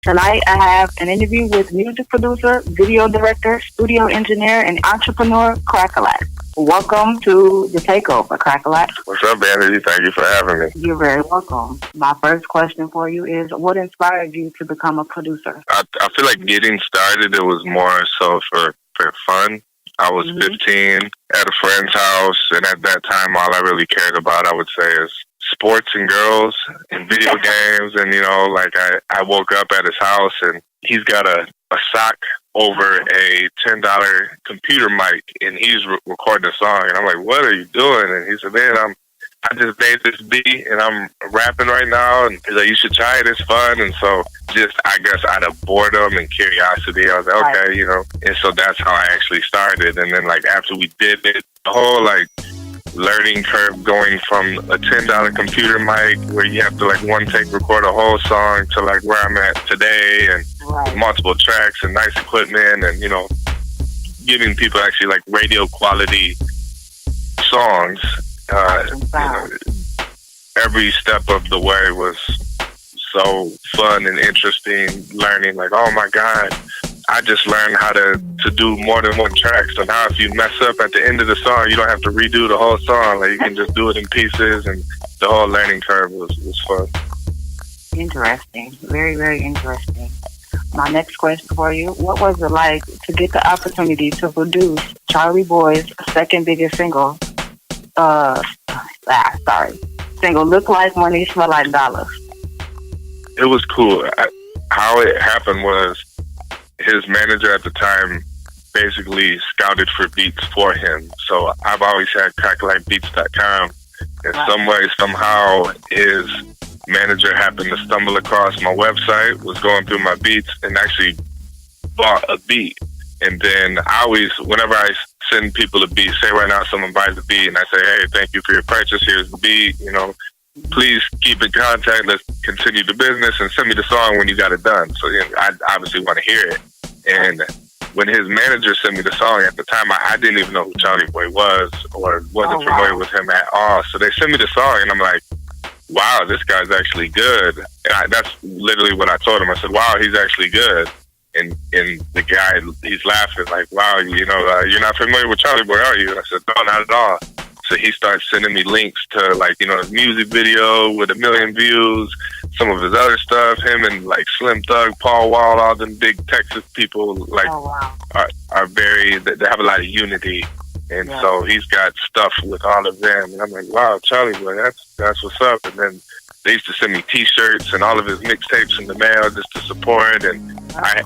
Tonight I have an interview with music producer, video director, studio engineer, and entrepreneur Cracka Lack. Welcome to the TakeOver, Cracka Lack. What's up, Vanity? Thank you for having me. You're very welcome. My first question for you is, what inspired you to become a producer? I feel like getting started, it was more so for fun. I was 15 at a friend's house, and at that time, all I really cared about, I would say, is sports and girls and video games. And, you know, like I woke up at his house, and he's got a sock over a $10 computer mic, and he's recording a song. And I'm like, what are you doing? And he said, man, I just made this beat, and I'm rapping right now. And he's like, you should try it. It's fun. And so just, I guess, out of boredom and curiosity, I was like, okay, you know. And so that's how I actually started. And then, like, after we did it, the whole, like, learning curve going from a $10 computer mic where you have to, like, one take record a whole song to, like, where I'm at today, and multiple tracks and nice equipment, and, you know, giving people actually, like, radio quality songs. You know, every step of the way was so fun and interesting, learning, like, oh my God, I just learned how to do more than one track. So now if you mess up at the end of the song, you don't have to redo the whole song. Like, you can just do it in pieces, and the whole learning curve was fun. Interesting. Very, very interesting. My next question for you, what was it like to get the opportunity to produce Charlie Boy's second biggest single, single, Look Like Money, Smell Like Dollars? It was cool. How it happened was his manager at the time basically scouted for beats for him. So I've always had CrackaLackBeats.com. And some way, somehow, his manager happened to stumble across my website, was going through my beats, and actually bought a beat. And then I always, whenever I send people a beat, say right now someone buys a beat, and I say, hey, thank you for your purchase, here's the beat, you know, please keep in contact, let's continue the business, and send me the song when you got it done. So, you know, I obviously want to hear it. And when his manager sent me the song, at the time, I didn't even know who Charlie Boy was, or wasn't familiar with him at all. So they sent me the song, and I'm like, wow, this guy's actually good. And that's literally what I told him. I said, wow, he's actually good. And the guy, he's laughing like, wow, you know, you're not familiar with Charlie Boy, are you? And I said, no, not at all. So he starts sending me links to, like, you know, his music video with 1 million views, some of his other stuff, him and, like, Slim Thug, Paul Wall, all them big Texas people, like, are very, they have a lot of unity. And so he's got stuff with all of them. And I'm like, wow, Charlie Boy, that's what's up. And then they used to send me T-shirts and all of his mixtapes in the mail just to support. And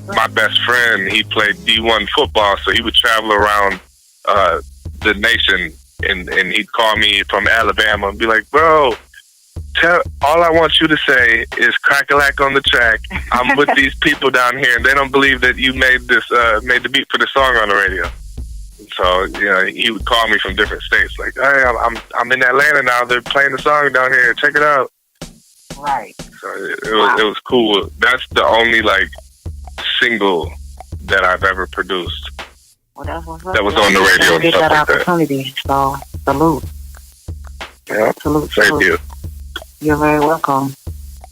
my best friend, he played D1 football, so he would travel around the nation, and he'd call me from Alabama and be like, bro, all I want you to say is Cracka Lack on the track. I'm with these people down here, and they don't believe that you made the beat for the song on the radio. So, you know, he would call me from different states, like, hey, I'm in Atlanta now. They're playing the song down here. Check it out. Right. So it was cool. That's the only, like, single that I've ever produced. Well, that's what's up. That was on the radio and get stuff that like opportunity. So, salute. Yeah. Salute. Thank you. You're very welcome.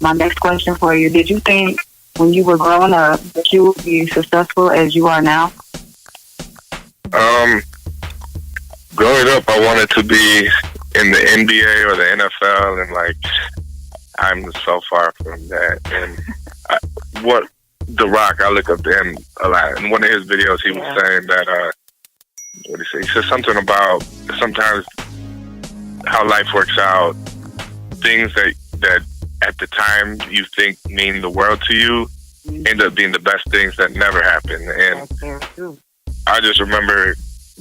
My next question for you, did you think when you were growing up that you would be successful as you are now? Growing up, I wanted to be in the NBA or the NFL, and, like, I'm so far from that. And The Rock, I look up to him a lot. In one of his videos, he was saying that, what did he say? He said something about sometimes how life works out. Things that at the time you think mean the world to you end up being the best things that never happen. And I just remember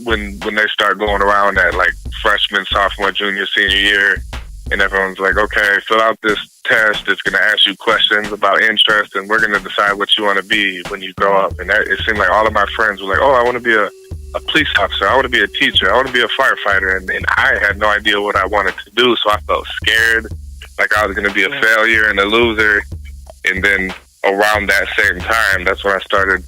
when they start going around at, like, freshman, sophomore, junior, senior year, and everyone's like, okay, fill out this test. It's going to ask you questions about interest, and we're going to decide what you want to be when you grow up. And it seemed like all of my friends were like, oh, I want to be a police officer. I want to be a teacher. I want to be a firefighter. And I had no idea what I wanted to do, so I felt scared, like I was going to be a failure and a loser. And then around that same time, that's when I started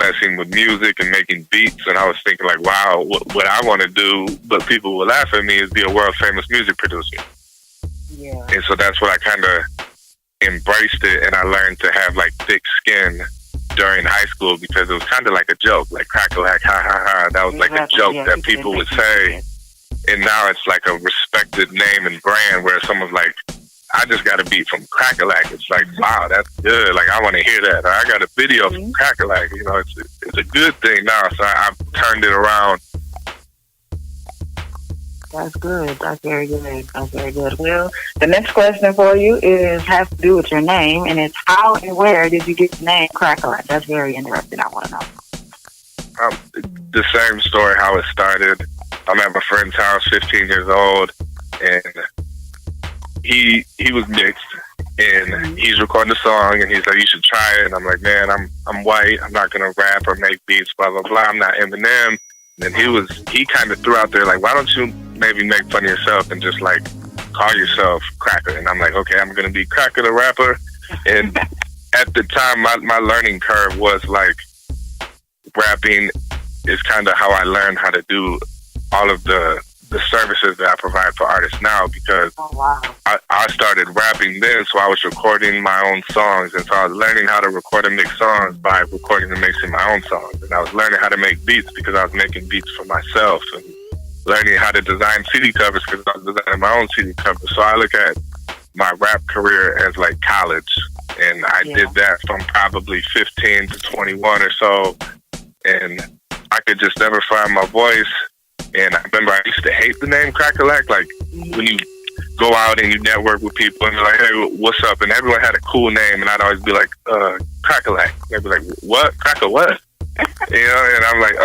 messing with music and making beats, and I was thinking, like, wow, what I want to do, but people will laugh at me, is be a world famous music producer. Yeah. And so that's what I kind of embraced it, and I learned to have like thick skin during high school because it was kind of like a joke, like Cracka Lack, ha ha ha. That was like a joke that people would say, and now it's like a respected name and brand where someone's like, I just got a beat from Cracka Lack. It's like, wow, that's good. Like, I want to hear that. Or, I got a video from Cracka Lack. You know, it's a good thing now. So I've turned it around. That's good. That's very good. That's very good. Well, the next question for you has to do with your name, and it's how and where did you get the name Cracka Lack? That's very interesting. I want to know. The same story, how it started. I'm at my friend's house, 15 years old, and he was mixed, and he's recording a song, and he's like, you should try it. And I'm like, man, I'm white. I'm not going to rap or make beats, blah, blah, blah. I'm not Eminem. And he kind of threw out there, like, why don't you maybe make fun of yourself and just, like, call yourself Cracka? And I'm like, okay, I'm going to be Cracka the rapper. And at the time, my learning curve was, like, rapping is kind of how I learned how to do all of the services that I provide for artists now, because I started rapping then, so I was recording my own songs, and so I was learning how to record and mix songs by recording and mixing my own songs, and I was learning how to make beats because I was making beats for myself, and learning how to design CD covers because I was designing my own CD covers. So I look at my rap career as like college, and I did that from probably 15 to 21 or so, and I could just never find my voice. And I remember I used to hate the name Cracka Lack. Like, when you go out and you network with people and they're like, hey, what's up? And everyone had a cool name, and I'd always be like, Cracka Lack. They'd be like, what? Cracka what? You know, and I'm like,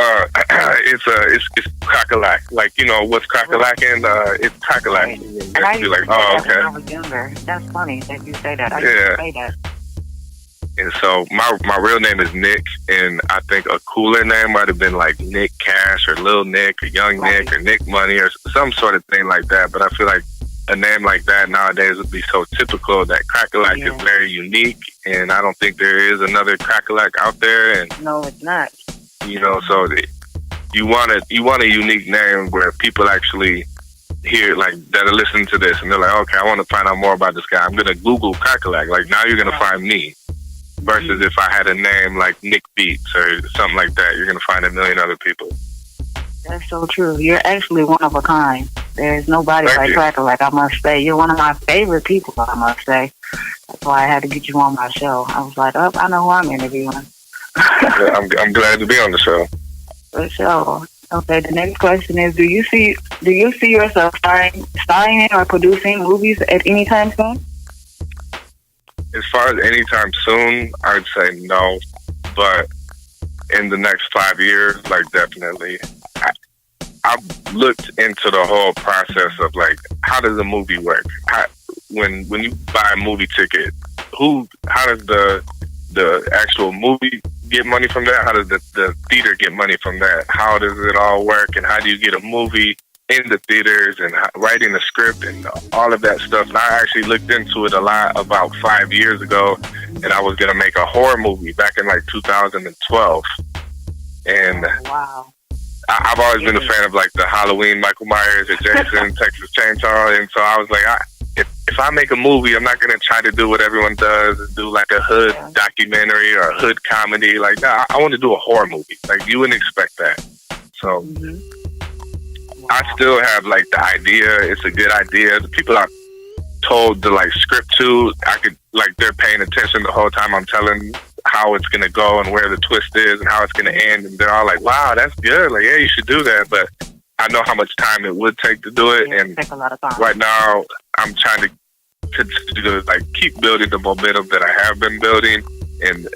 it's Cracka Lack. Like, you know, what's Cracka Lack? And it's Cracka Lack. And I used be like, to say that okay. when I was younger. That's funny that you say that. I used to say that. And so my real name is Nick, and I think a cooler name might have been like Nick Cash or Lil Nick or Young Nick or Nick Money or some sort of thing like that. But I feel like a name like that nowadays would be so typical that Cracka Lack is very unique, and I don't think there is another Cracka Lack out there. And no, it's not. You know, so you want a unique name where people actually hear, like, that are listening to this and they're like, okay, I want to find out more about this guy. I'm gonna Google Cracka Lack. Like, now you're gonna find me. Versus if I had a name like Nick Beats or something like that, you're going to find a million other people. That's so true. You're actually one of a kind. There's nobody like Cracka Lack, I must say. You're one of my favorite people, I must say. That's why I had to get you on my show. I was like, I know who I'm interviewing. I'm glad to be on the show. For sure. Okay, the next question is, do you see yourself starring in or producing movies at any time soon? As far as anytime soon, I'd say no. But in the next 5 years, like, definitely. I've looked into the whole process of, like, how does a movie work? When you buy a movie ticket, how does the actual movie get money from that? How does the theater get money from that? How does it all work? And how do you get a movie in the theaters and writing the script and all of that stuff? And I actually looked into it a lot about 5 years ago, and I was going to make a horror movie back in like 2012. And I've always been a fan of like the Halloween, Michael Myers, or Jason, Texas Chainsaw. And so I was like, if I make a movie, I'm not going to try to do what everyone does and do like a hood documentary or a hood comedy. Like, nah, I want to do a horror movie. Like, you wouldn't expect that. So I still have like the idea. It's a good idea. The people I've told the like script to, I could, like, they're paying attention the whole time I'm telling how it's going to go and where the twist is and how it's going to end. And they're all like, wow, that's good. Like, yeah, you should do that. But I know how much time it would take to do it. And take a lot of time. Right now I'm trying to continue to like keep building the momentum that I have been building. And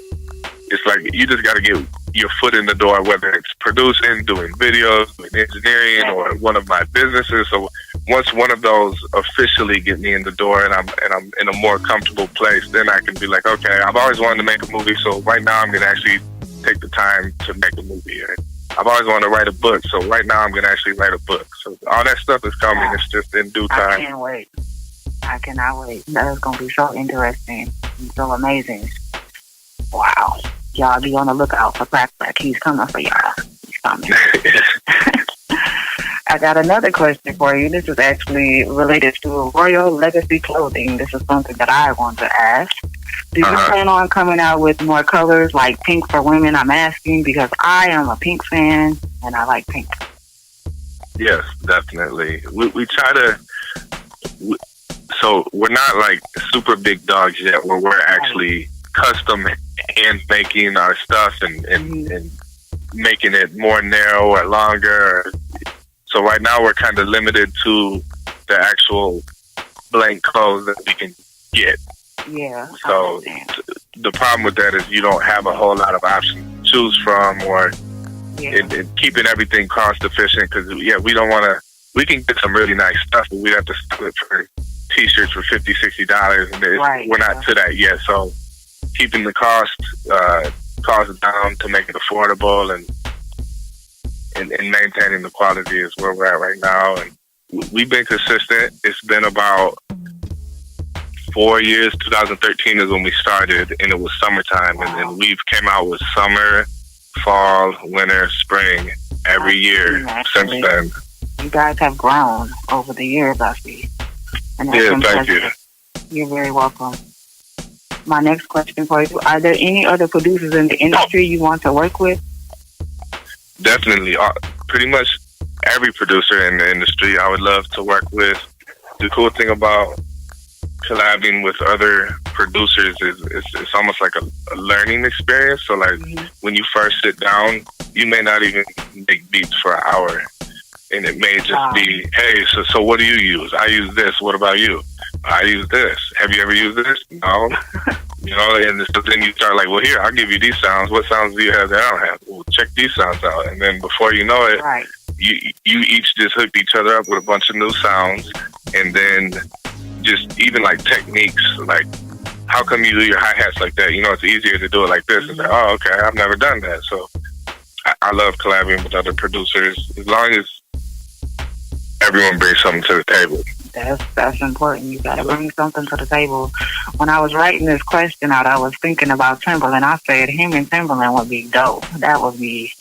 it's like, you just got to get your foot in the door, whether it's producing, doing videos, doing engineering, or one of my businesses. So once one of those officially get me in the door and I'm in a more comfortable place, then I can be like, okay, I've always wanted to make a movie, so right now I'm going to actually take the time to make a movie. I've always wanted to write a book, so right now I'm going to actually write a book. So all that stuff is coming. It's just in due time. I can't wait. I cannot wait. That is going to be so interesting and so amazing. Wow. Y'all be on the lookout for Cracka Lack. He's coming for y'all. He's coming. I got another question for you. This is actually related to Royal Legacy clothing. This is something that I want to ask. Do you plan on coming out with more colors like pink for women? I'm asking because I am a pink fan and I like pink. Yes, definitely. We try to. So we're not like super big dogs yet, where we're actually custom hand making our stuff and making it more narrow or longer. So right now we're kind of limited to the actual blank clothes that we can get. Yeah. So the problem with that is you don't have a whole lot of options to choose from, or and keeping everything cost efficient. Because we don't want to. We can get some really nice stuff, but we have to sell it for T-shirts for $50-$60, and we're not to that yet. So keeping the cost down to make it affordable and maintaining the quality is where we're at right now. And we've been consistent. It's been about 4 years. 2013 is when we started, and it was summertime. And then we've came out with summer, fall, winter, spring every year since then. You guys have grown over the years, I see. And that's thank you. You're very welcome. My next question for you, are there any other producers in the industry you want to work with? Definitely. Pretty much every producer in the industry I would love to work with. The cool thing about collabing with other producers is it's almost like a learning experience. So like when you first sit down, you may not even make beats for an hour. And it may just be, hey, so what do you use? I use this. What about you? I use this. Have you ever used this? No. And so then you start like, well, here, I'll give you these sounds. What sounds do you have that I don't have? Well, check these sounds out. And then before you know it, you each just hooked each other up with a bunch of new sounds. And then just even like techniques, like how come you do your hi-hats like that? It's easier to do it like this. It's like, oh, okay, I've never done that. So I love collaborating with other producers as long as everyone brings something to the table. That's important. You got to bring something to the table. When I was writing this question out, I was thinking about Timberland. I said him and Timberland would be dope. That would be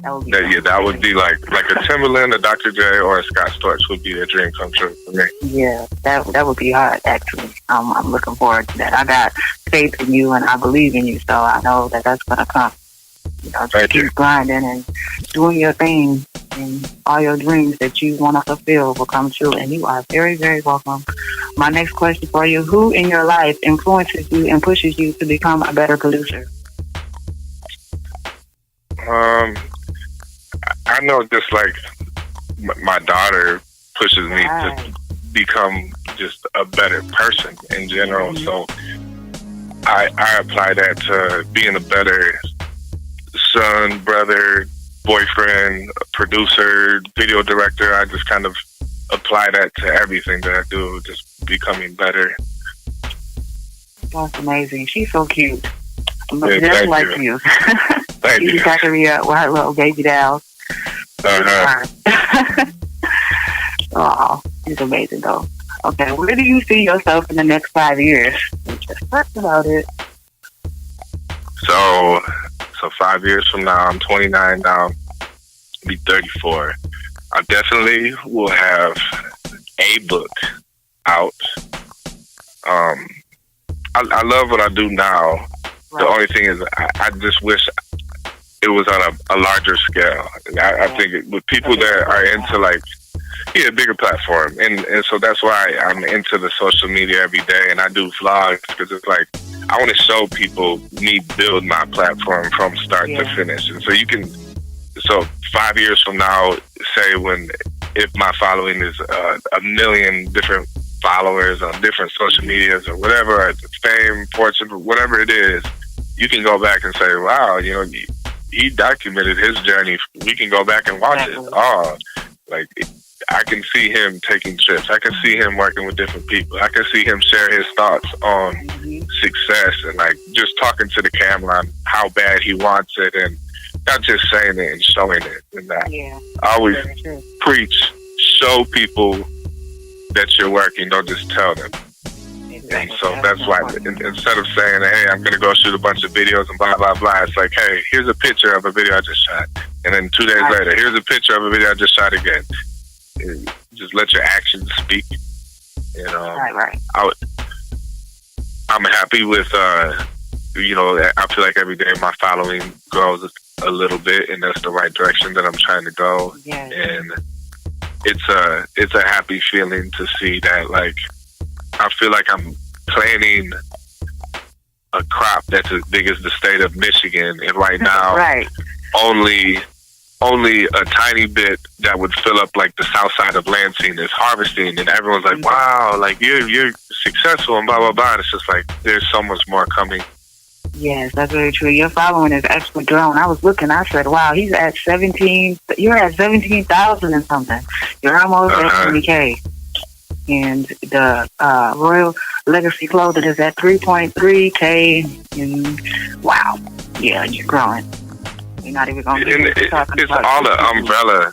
that would be like a Timberland, a Dr. J, or a Scott Storch would be a dream come true for me. Yeah, that would be hard, actually. I'm looking forward to that. I got faith in you and I believe in you, so I know that that's going to come. Just keep grinding and doing your thing, and all your dreams that you want to fulfill will come true. And you are very, very welcome. My next question for you, who in your life influences you and pushes you to become a better producer? I know just like my daughter pushes me to become just a better person in general. So I apply that to being a better son, brother, boyfriend, producer, video director. I just kind of apply that to everything that I do, just becoming better. That's amazing. She's so cute. Just like you. Thank you. She's cracking me up with her little baby doll. Oh, she's amazing though. Okay, where do you see yourself in the next 5 years? We just talked about it. So 5 years from now, I'm 29 now, I'll be 34. I definitely will have a book out. I love what I do now. Right. The only thing is I just wish it was on a larger scale. And I think with people that are into like, a bigger platform. And so that's why I'm into the social media every day, and I do vlogs, because it's like, I want to show people me build my platform from start to finish. And so 5 years from now, say if my following is a million different followers on different social medias or whatever, fame, fortune, whatever it is, you can go back and say, wow, he documented his journey. We can go back and watch it. Oh, like I can see him taking trips. I can see him working with different people. I can see him share his thoughts on success and like just talking to the camera on how bad he wants it, and not just saying it and showing it. And that I always preach, show people that you're working, don't just tell them. And so that's why instead of saying, hey, I'm going to go shoot a bunch of videos and blah, blah, blah, it's like, hey, here's a picture of a video I just shot. And then 2 days later, here's a picture of a video I just shot again. just let your actions speak. You know, right. I'm happy with, you know, I feel like every day my following grows a little bit, and that's the right direction that I'm trying to go. Yeah. And it's a happy feeling to see that, like, I feel like I'm planting a crop that's as big as the state of Michigan, and right now, only a tiny bit that would fill up like the south side of Lansing is harvesting, and everyone's like, "Wow, like you're successful," and blah blah blah. And it's just like there's so much more coming. Yes, that's very true. Your following is actually grown. I was looking. I said, "Wow, he's at 17. You're at 17,000 and something. You're almost at 20K." And the Royal Legacy Clothing is at 3.3K. And wow, yeah, you're growing. You're not even going to be talking it's about all the umbrella.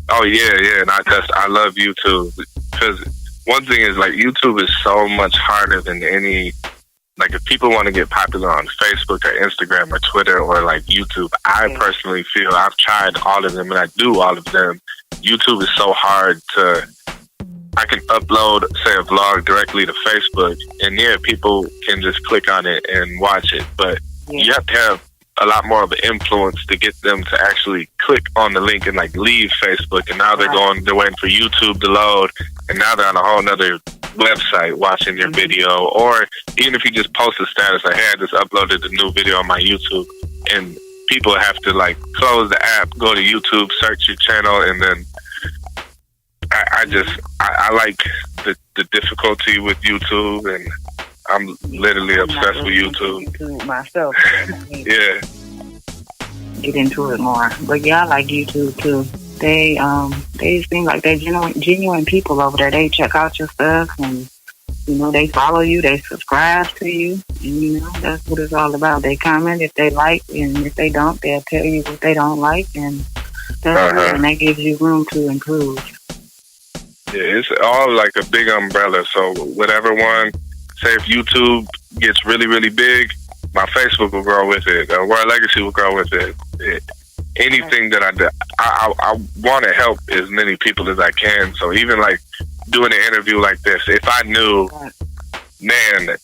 Oh yeah, and I love YouTube, because one thing is, like, YouTube is so much harder than any. Like, if people want to get popular on Facebook or Instagram or Twitter or like YouTube, I personally feel, I've tried all of them and I do all of them. YouTube is so hard to. I can upload, say, a vlog directly to Facebook, and people can just click on it and watch it. But you have to have a lot more of an influence to get them to actually click on the link and like leave Facebook. And now they're waiting for YouTube to load, and now they're on a whole nother website watching your video. Or even if you just post a status like, "Hey, I just uploaded a new video on my YouTube," and people have to like close the app, go to YouTube, search your channel, and then I like the difficulty with YouTube, and I'm literally obsessed with YouTube myself. Yeah. Get into it more, but yeah, I like YouTube too. They seem like they're genuine people over there. They check out your stuff, and you know, they follow you, they subscribe to you, and you know, that's what it's all about. They comment if they like, and if they don't, they'll tell you what they don't like, and that's good, and that gives you room to improve. Yeah, it's all like a big umbrella. So whatever one, say if YouTube gets really, really big, my Facebook will grow with it. World Legacy will grow with it. Anything that I do, I want to help as many people as I can. So even like doing an interview like this, if I knew, man,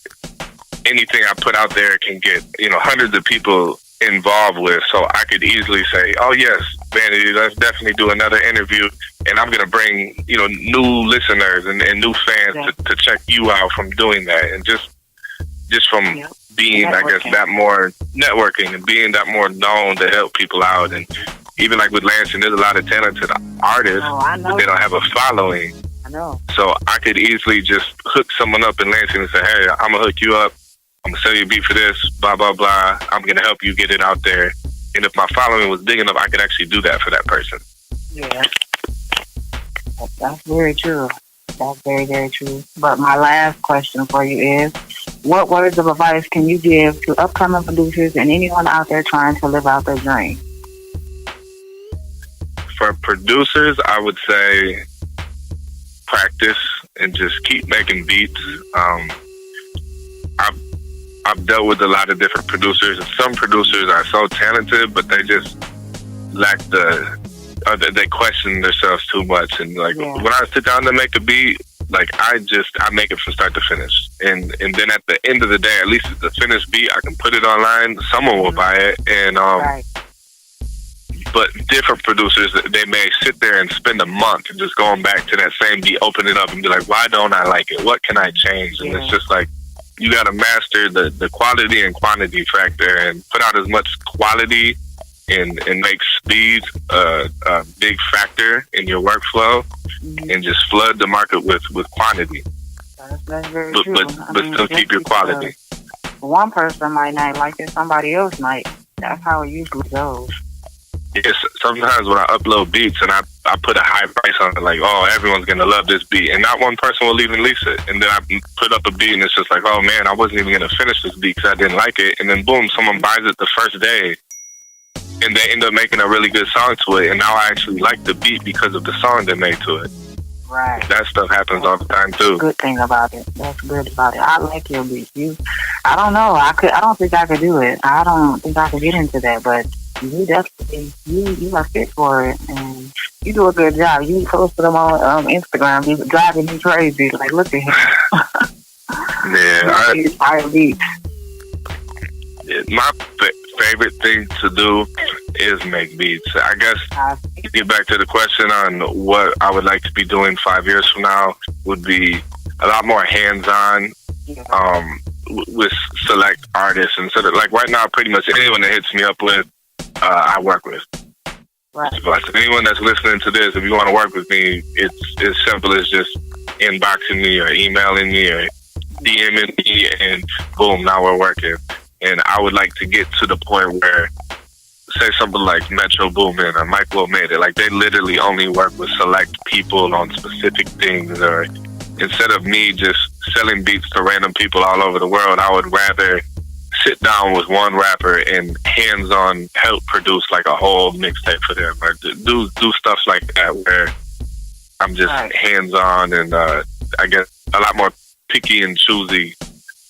anything I put out there can get, you know, hundreds of people involved with, so I could easily say, "Oh yes, Vanity, let's definitely do another interview, and I'm going to bring, you know, new listeners and new fans to check you out from doing that," and just from being, I guess, that more networking and being that more known to help people out. And even like with Lansing, there's a lot of talented artists, but they don't have a following. I know. So I could easily just hook someone up in Lansing and say, "Hey, I'm going to hook you up. I'm going to sell you a beat for this, blah, blah, blah. I'm going to help you get it out there." And if my following was big enough, I could actually do that for that person. Yeah. That's very true. That's very, very true. But my last question for you is, what words of advice can you give to upcoming producers and anyone out there trying to live out their dream? For producers, I would say practice and just keep making beats. I've dealt with a lot of different producers, and some producers are so talented, but they just lack they question themselves too much. And like when I sit down to make a beat, like I make it from start to finish. And then at the end of the day, at least it's the finished beat, I can put it online, someone will buy it. And but different producers, they may sit there and spend a month just going back to that same beat, open it up and be like, "Why don't I like it? What can I change?" And it's just like, you got to master the quality and quantity factor and put out as much quality and make speed a big factor in your workflow, and just flood the market with quantity. That's very true. But still keep your quality. One person might not like it, somebody else might. That's how it usually goes. Yes, sometimes when I upload beats and I put a high price on it, like, "Oh, everyone's going to love this beat," and not one person will even lease it. And then I put up a beat and it's just like, "Oh man, I wasn't even going to finish this beat because I didn't like it." And then boom, someone buys it the first day, and they end up making a really good song to it. And now I actually like the beat because of the song they made to it. Right. That stuff happens all the time too. Good thing about it. That's good about it. I like your beat. I don't know. I don't think I could do it. I don't think I could get into that, but You definitely, you are fit for it, and you do a good job. You posted them on Instagram. You driving me crazy. Like, look at him. Yeah, fire beats. My favorite thing to do is make beats. I guess to get back to the question on what I would like to be doing 5 years from now would be a lot more hands-on with select artists instead of like right now. Pretty much anyone that hits me up with, I work with. Right. But anyone that's listening to this, if you want to work with me, it's as simple as just inboxing me or emailing me or DMing me, and boom, now we're working. And I would like to get to the point where, say something like Metro Boomin or Mike Will Made It, like they literally only work with select people on specific things. Or instead of me just selling beats to random people all over the world, I would rather sit down with one rapper and hands-on help produce like a whole mixtape for them, or do stuff like that where I'm just hands-on and I guess a lot more picky and choosy.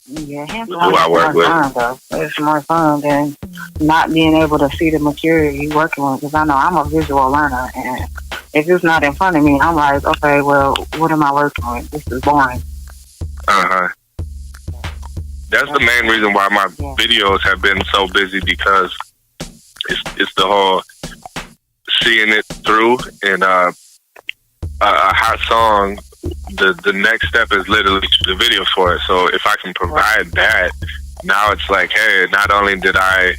Yeah, hands-on is more fun, though. It's more fun than not being able to see the material you're working with. Because I know I'm a visual learner, and if it's not in front of me, I'm like, okay, well, what am I working with? This is boring. That's the main reason why my videos have been so busy, because it's the whole seeing it through. And a hot song, the next step is literally the video for it. So if I can provide that, now it's like, hey, not only did I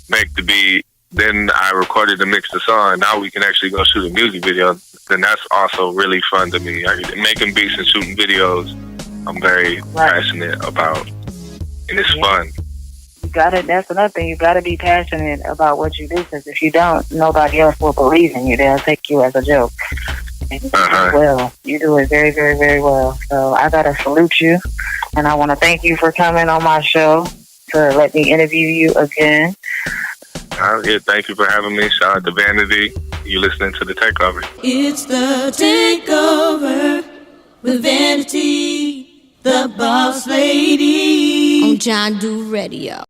make the beat, then I recorded and mixed the song, now we can actually go shoot a music video. Then that's also really fun to me. Making beats and shooting videos, I'm very passionate about, and it's fun. You gotta, that's another thing, you gotta be passionate about what you do, because if you don't, nobody else will believe in you. They'll take you as a joke. And you do it well. You do it very, very, very well. So I gotta salute you, and I want to thank you for coming on my show to let me interview you again. Thank you for having me. Shout out to Vanity. You listening to the TakeOver? It's the TakeOver with Vanity, the boss lady on John Do Radio.